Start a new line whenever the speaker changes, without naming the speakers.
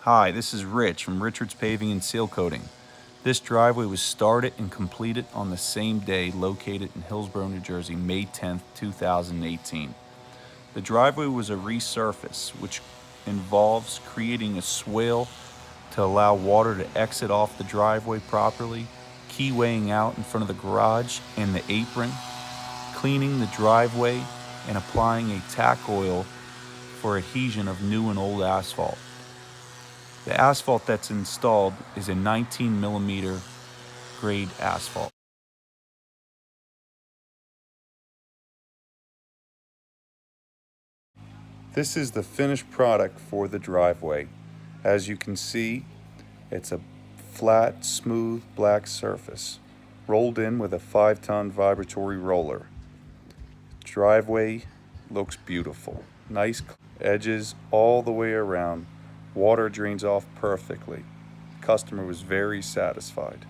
Hi, this is Rich from Richard's Paving and Seal Coating. This driveway was started and completed on the same day, located in Hillsborough, New Jersey, May 10th, 2018. The driveway was a resurface, which involves creating a swale to allow water to exit off the driveway properly, keywaying out in front of the garage and the apron, cleaning the driveway, and applying a tack oil for adhesion of new and old asphalt. The asphalt that's installed is a 19 millimeter grade asphalt. This is the finished product for the driveway. As you can see, it's a flat, smooth, black surface, rolled in with a 5-ton vibratory roller. Driveway looks beautiful. Nice edges all the way around. Water drains off perfectly. Customer was very satisfied.